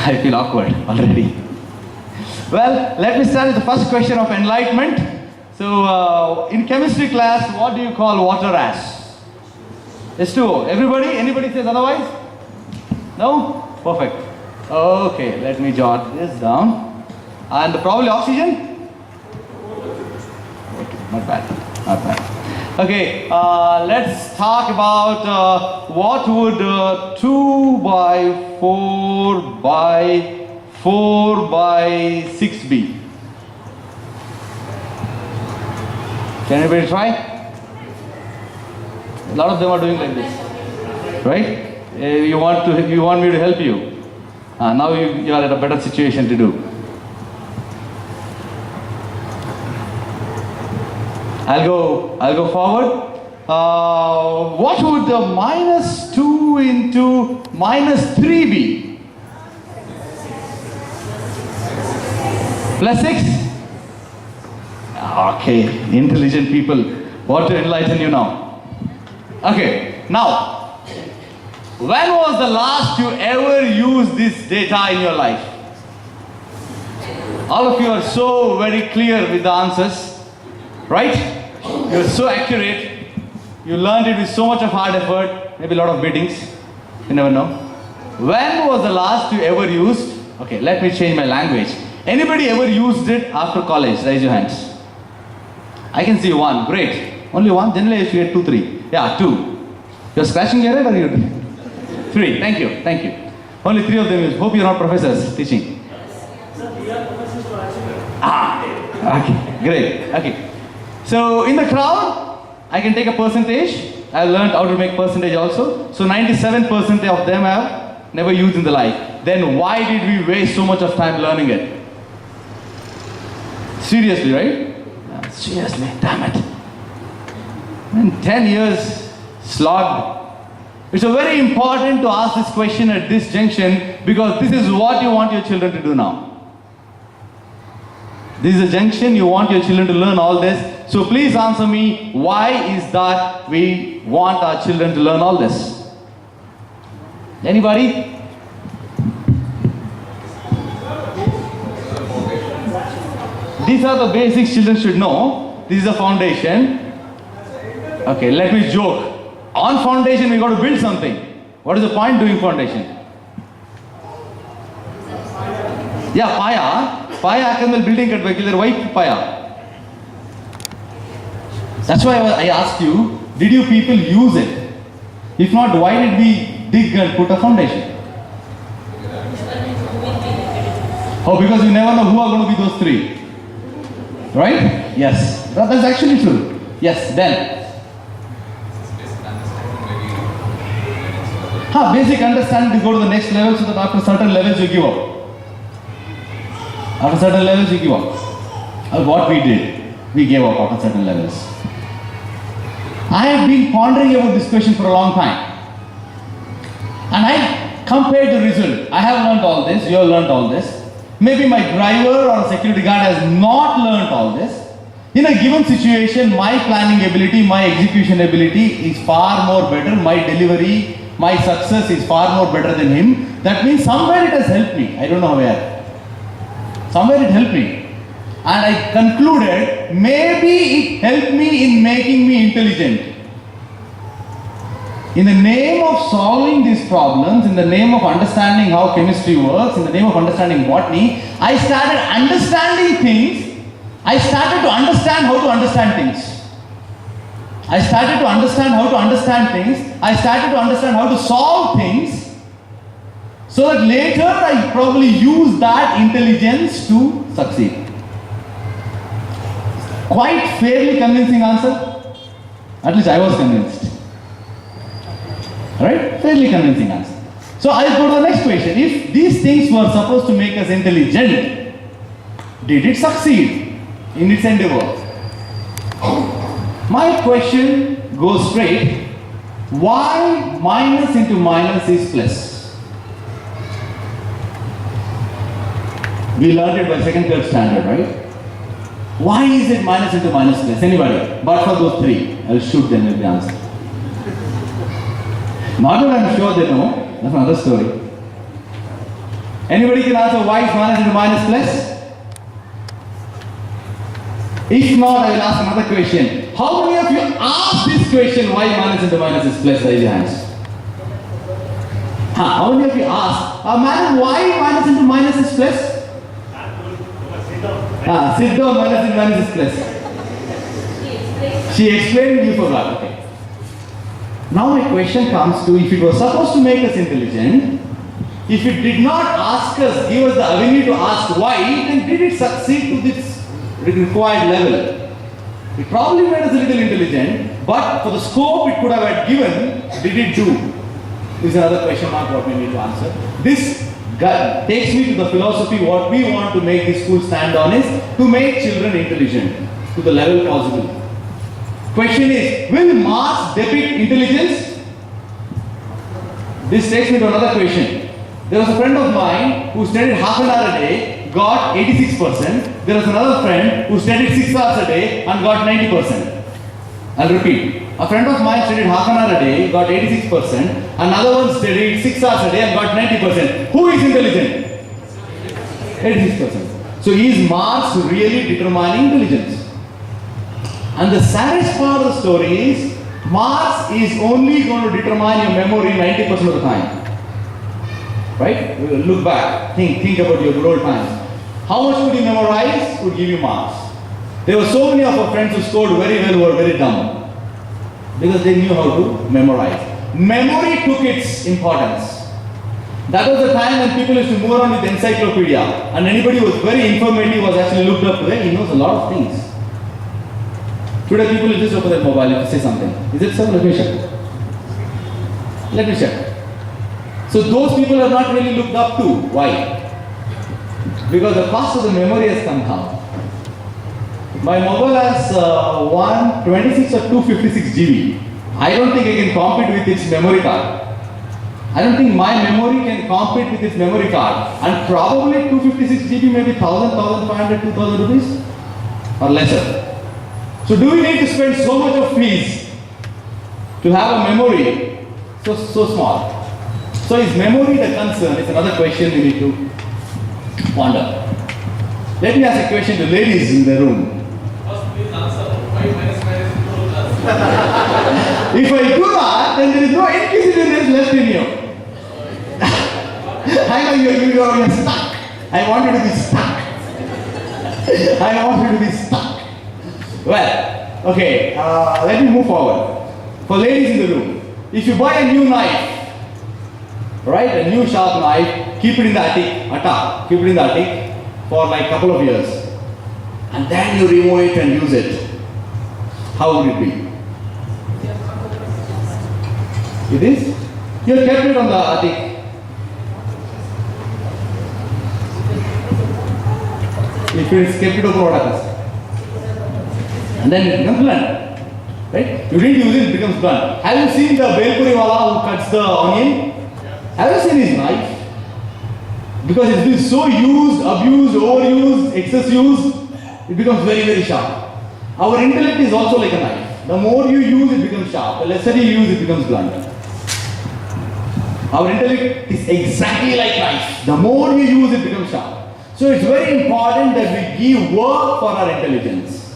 I feel awkward already. Well, let me start with the first question of enlightenment. So, in chemistry class, what do you call water as? H2O. Everybody? Anybody says otherwise? No? Perfect. Okay, let me jot this down. And probably oxygen? Okay, not bad. Not bad. Okay, let's talk about what would 2 by 4 by 4 by 6 be? Can anybody try? A lot of them are doing like this, right? You want me to help you. Now you are at a better situation to do. I'll go forward. What would the minus 2 into minus 3 be? Plus 6? Okay, intelligent people. Want to enlighten you now. Okay, now, when was the last you ever used this data in your life? All of you are so very clear with the answers, right? You're so accurate. You learned it with so much of hard effort, maybe a lot of beatings. You never know. When was the last you ever used? Okay, let me change my language. Anybody ever used it after college? Raise your hands. I can see one. Great. Only one? Generally I used to get 2, 3. Yeah, 2. You're scratching your head or you? 3. Thank you. Thank you. Only 3 of them use. Hope you're not professors teaching. Okay. Great. Okay. So in the crowd, I can take a percentage. I learned how to make percentage also. So 97% of them have never used in the life. Then why did we waste so much of time learning it? Seriously, right? Yeah, seriously, damn it. And 10 years slogged. It's very important to ask this question at this junction because this is what you want your children to do now. This is a junction, you want your children to learn all this. So please answer me, why is that we want our children to learn all this? Anybody? These are the basics children should know. This is a foundation. Okay, let me joke. On foundation, we got to build something. What is the point doing foundation? Yeah, paya. Paya hakkandal building katbekilla why paya? That's why I asked you, did you people use it? If not, why did we dig and put a foundation? Oh, because you never know who are going to be those 3. Right? Yes. That's actually true. Yes, then. Basic understanding to go to the next level so that after certain levels you give up. After certain levels you give up. What we did, we gave up after certain levels. I have been pondering about this question for a long time. And I compared the result. I have learned all this, you have learned all this. Maybe my driver or security guard has not learned all this. In a given situation, my planning ability, my execution ability is far more better. My delivery, my success is far more better than him. That means somewhere it has helped me. I don't know where. Somewhere it helped me. And I concluded, maybe it helped me in making me intelligent. In the name of solving these problems, in the name of understanding how chemistry works, in the name of understanding botany, I started understanding things. I started to understand how to understand things. I started to understand how to understand things. I started to understand how to solve things. So that later I probably use that intelligence to succeed. Quite fairly convincing answer. At least I was convinced. Right? Fairly convincing answer. So I'll go to the next question. If these things were supposed to make us intelligent, did it succeed in its endeavor? My question goes straight. Why minus into minus is plus? We learned it by second, third standard, right? Why is it minus into minus plus? Anybody? But for those 3, I'll shoot them with the answer. Not that I'm sure they know, that's another story. Anybody can answer why is minus into minus plus? If not, I will ask another question. How many of you asked this question, why minus into minus is plus? Raise your hands. How many of you asked, madam, why minus into minus is plus? Sit down, minus into minus is plus. She explained, you forgot. Okay. Now my question comes to, if it was supposed to make us intelligent, if it did not ask us, give us the avenue to ask why, then did it succeed to this required level? It probably made us a little intelligent, but for the scope it could have had given, did it do? This is another question mark what we need to answer. This takes me to the philosophy. What we want to make this school stand on is to make children intelligent to the level possible. Question is, will marks depict intelligence? This takes me to another question. There was a friend of mine who studied half an hour a day, got 86%. There was another friend who studied 6 hours a day and got 90%. I'll repeat. A friend of mine studied half an hour a day, got 86%. Another one studied 6 hours a day and got 90%. Who is intelligent? 86%. So is marks really determining intelligence? And the saddest part of the story is, marks is only going to determine your memory 90% of the time. Right? Look back, think about your good old times. How much would you memorize would give you marks. There were so many of our friends who scored very well who were very dumb. Because they knew how to memorize. Memory took its importance. That was the time when people used to move around with encyclopedia. And anybody who was very informative was actually looked up to. He knows a lot of things. Today people will just open their mobile and say something. Is it so? Let me check. Let me check. So those people are not really looked up to. Why? Because the cost of the memory has come down. My mobile has 126 or 256 GB. I don't think I can compete with its memory card. I don't think my memory can compete with its memory card. And probably 256 GB maybe 1,000, 1,500, 2,000 rupees or lesser. So do we need to spend so much of fees to have a memory so small? So is memory the concern? It's another question we need to ponder. Let me ask a question to ladies in the room. First, please answer why minus minus equal plus. If I do that, then there is no inquisitiveness left in you. I know you're stuck. I want you to be stuck. I want you to be stuck. Well, okay, let me move forward. For ladies in the room, if you buy a new knife, right, a new sharp knife, keep it in the attic, keep it in the attic for like a couple of years. And then you remove it and use it. How would it be? It is? You have kept it on the attic. If you kept it over, what happens? And then it becomes blunt. Right? You didn't use it, it becomes blunt. Have you seen the Belpuri wala who cuts the onion? Have you seen his knife? Because it's been so used, abused, overused, excess use, it becomes very, very sharp. Our intellect is also like a knife. The more you use, it becomes sharp. The lesser you use, it becomes blunt. Our intellect is exactly like knife. The more you use, it becomes sharp. So it's very important that we give work for our intelligence.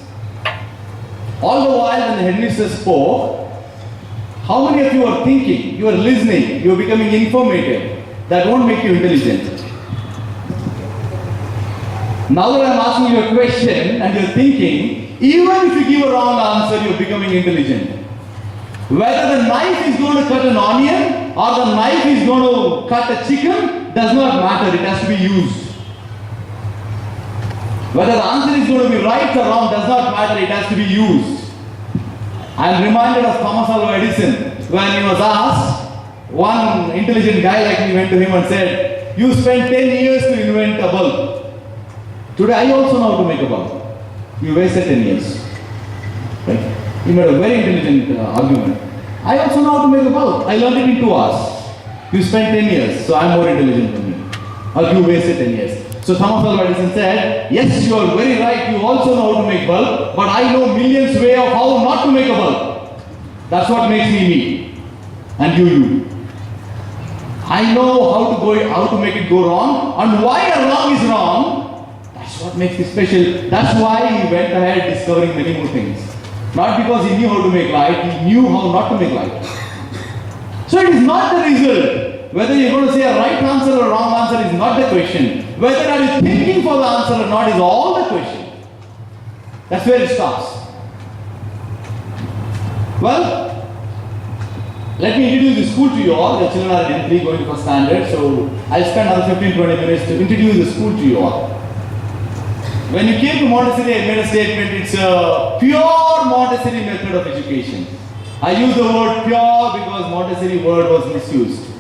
All the while when the headmistress spoke, how many of you are thinking, you are listening, you are becoming informative? That won't make you intelligent. Now that I am asking you a question and you are thinking, even if you give a wrong answer, you are becoming intelligent. Whether the knife is going to cut an onion or the knife is going to cut a chicken does not matter, it has to be used. Whether the answer is going to be right or wrong does not matter, it has to be used. I am reminded of Thomas Alva Edison when he was asked, one intelligent guy like me went to him and said, you spent 10 years to invent a bulb. Today I also know how to make a bulb. You wasted 10 years. Right? He made a very intelligent argument. I also know how to make a bulb. I learned it in 2 hours. You spent 10 years, so I am more intelligent than you. Or you wasted 10 years. So Thomas Alva Edison said, yes, you are very right, you also know how to make bulb, but I know millions way of how not to make a bulb. That's what makes me me. And you. I know how to make it go wrong, and why a wrong is wrong. That's what makes it special. That's why he went ahead discovering many more things. Not because he knew how to make light, he knew how not to make light. So it is not the result. Whether you're going to say a right answer or a wrong answer is not the question. Whether are you thinking for the answer or not is all the question. That's where it stops. Well, let me introduce the school to you all. The children are in 3 going for standard, so I'll spend another 15-20 minutes to introduce the school to you all. When you came to Montessori, I made a statement, it's a pure Montessori method of education. I use the word pure because Montessori word was misused.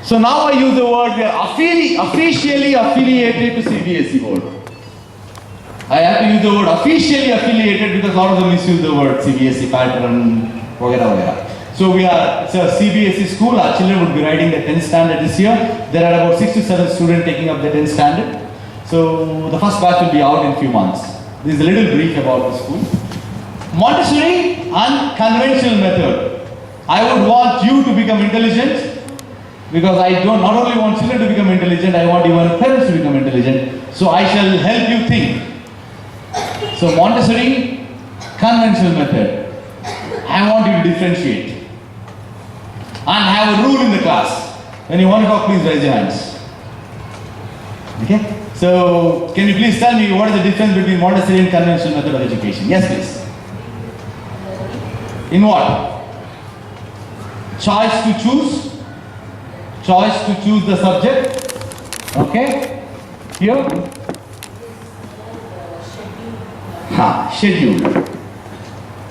So now I use the word, we are officially affiliated to CBSE board. I have to use the word officially affiliated because a lot of them misuse the word CBSE pattern, etc. So it's a CBSE school. Our children would be writing the 10th standard this year. There are about 6 to 7 students taking up the 10th standard. So the first batch will be out in a few months. This is a little brief about the school. Montessori and conventional method. I would want you to become intelligent because I don't not only want children to become intelligent, I want even parents to become intelligent. So I shall help you think. So Montessori, conventional method. I want you to differentiate. And have a rule in the class. When you want to talk, please raise your hands. Okay? So, can you please tell me what is the difference between Montessori and conventional method of education? Yes, please. In what? Choice to choose. Choice to choose the subject. Okay? Here? Schedule.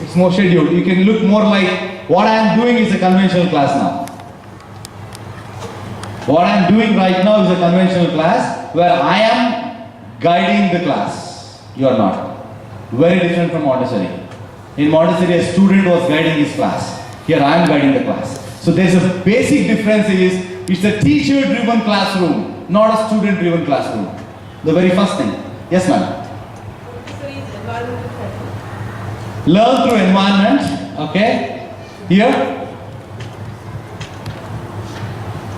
It's more scheduled. You can look more like what I am doing is a conventional class now. What I am doing right now is a conventional class where I am guiding the class. You are not. Very different from Montessori. In Montessori, a student was guiding his class. Here I am guiding the class. So there's a basic difference is it's a teacher-driven classroom, not a student-driven classroom. The very first thing. Yes, ma'am. Learn through environment, okay? Here?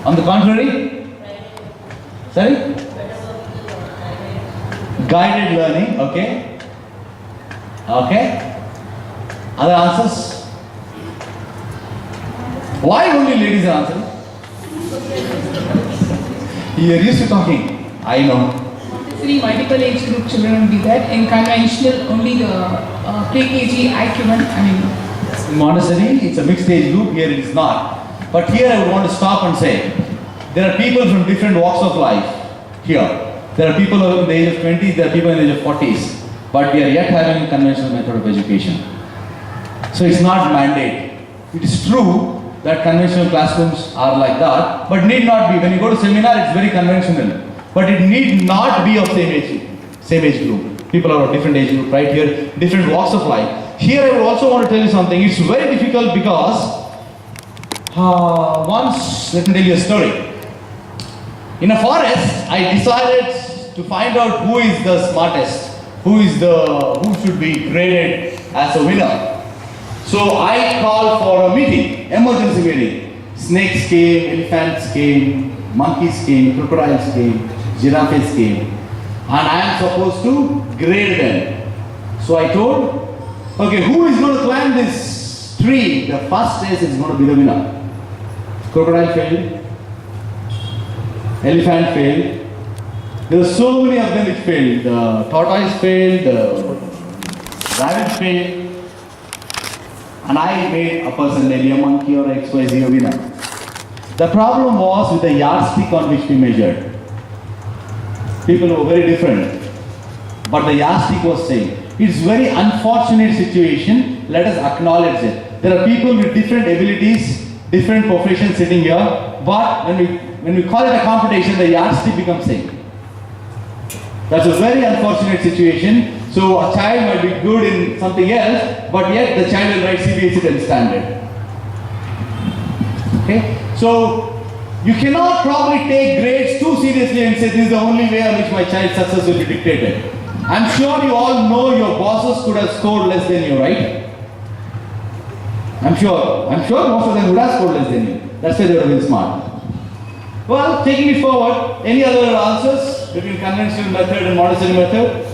On the contrary? Sorry? Guided learning, okay? Okay? Other answers? Why only ladies are answering? You are used to talking. I know. Montessori, multiple age group children will be there. In conventional, only the pre-KG, IQ1, In Montessori, it's a mixed age group. Here it is not. But here I would want to stop and say, there are people from different walks of life here. There are people in the age of 20s, there are people in the age of 40s. But we are yet having a conventional method of education. So it's not mandate. It is true that conventional classrooms are like that, but need not be. When you go to seminar, it's very conventional. But it need not be of same age group. People are of different age group, right here, different walks of life. Here I would also want to tell you something. It's very difficult because once, let me tell you a story. In a forest, I decided to find out who is the smartest, who should be graded as a winner. So I called for a meeting, emergency meeting. Snakes came, elephants came, monkeys came, crocodiles came, giraffes came. And I am supposed to grade them. So I told, okay, who is going to climb this tree? The fastest is going to be the winner. Crocodile failed. Elephant failed. There were so many of them which failed. The tortoise failed, the rabbit failed. And I made a person, maybe a monkey or XYZ winner. The problem was with the yardstick on which we measured. People were very different. But the yardstick was same. It's very unfortunate situation. Let us acknowledge it. There are people with different abilities, different professions sitting here. But when we call it a competition, the yardstick becomes same. That's a very unfortunate situation. So a child might be good in something else, but yet the child will write CBSE 10 standard. Okay? So you cannot probably take grades too seriously and say this is the only way in which my child's success will be dictated. I'm sure you all know your bosses could have scored less than you, right? I'm sure most of them would have scored less than you. That's why they would have been smart. Well, taking it forward, any other answers between conventional method and Montessori method?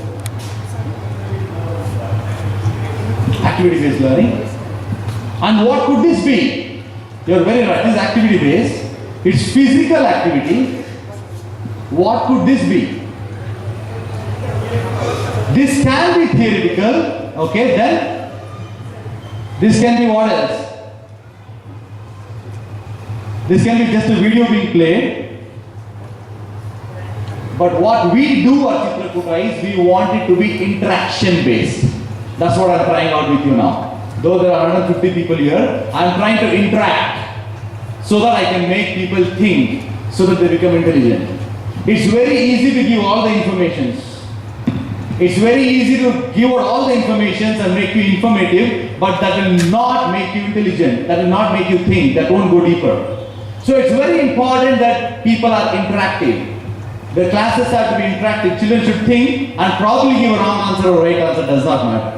Activity-based learning. And what could this be? You're very right, this is activity-based. It's physical activity. What could this be? This can be theoretical, okay, then this can be what else? This can be just a video being played. But what we do at Chitrakuta is we want it to be interaction based. That's what I'm trying out with you now. Though there are 150 people here, I'm trying to interact so that I can make people think, so that they become intelligent. It's very easy to give all the informations. It's very easy to give out all the informations and make you informative, but that will not make you intelligent. That will not make you think. That won't go deeper. So it's very important that people are interactive. The classes have to be interactive. Children should think and probably give a wrong answer or right answer, does not matter.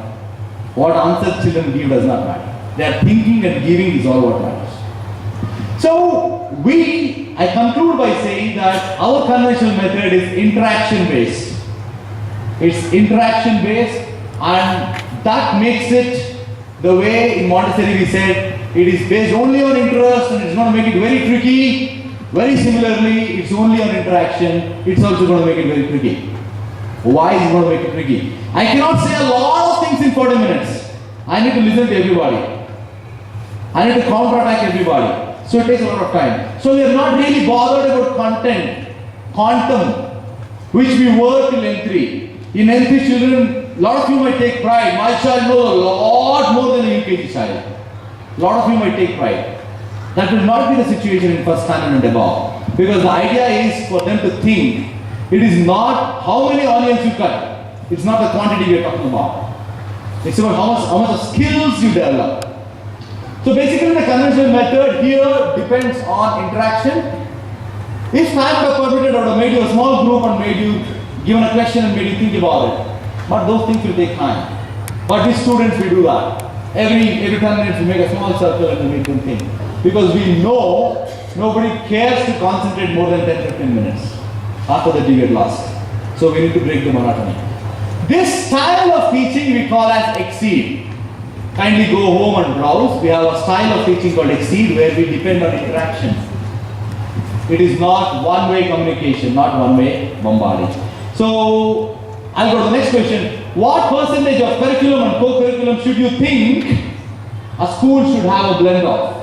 What answer children give does not matter. They are thinking and giving is all what matters. So I conclude by saying that our conventional method is interaction based. It's interaction based, and that makes it the way in Montessori we said it is based only on interest, and it's going to make it very tricky. Very similarly, it's only on interaction, it's also going to make it very tricky. Why is it going to make it tricky? I cannot say a lot of things in 40 minutes. I need to listen to everybody. I need to counterattack everybody. So it takes a lot of time. So we are not really bothered about content, quantum, which we were till N3. In N3 children, a lot of you might take pride. My child knows a lot more than a UKG child. A lot of you might take pride. That will not be the situation in first standard and above. Because the idea is for them to think. It is not how many onions you cut. It's not the quantity we are talking about. It's about how much of skills you develop. So basically the conventional method here depends on interaction. If time were permitted, I would have made you a small group and made you given a question and made you think about it. But those things will take time. But with students we do that. Every 10 minutes we make a small circle and we make them think. Because we know nobody cares to concentrate more than 10-15 minutes. After that you get lost. So we need to break the monotony. This style of teaching we call as Exceed. Kindly go home and browse. We have a style of teaching called Exceed where we depend on interaction. It is not one-way communication, not one-way bombarding. So I'll go to the next question. What percentage of curriculum and co-curriculum should you think a school should have a blend of?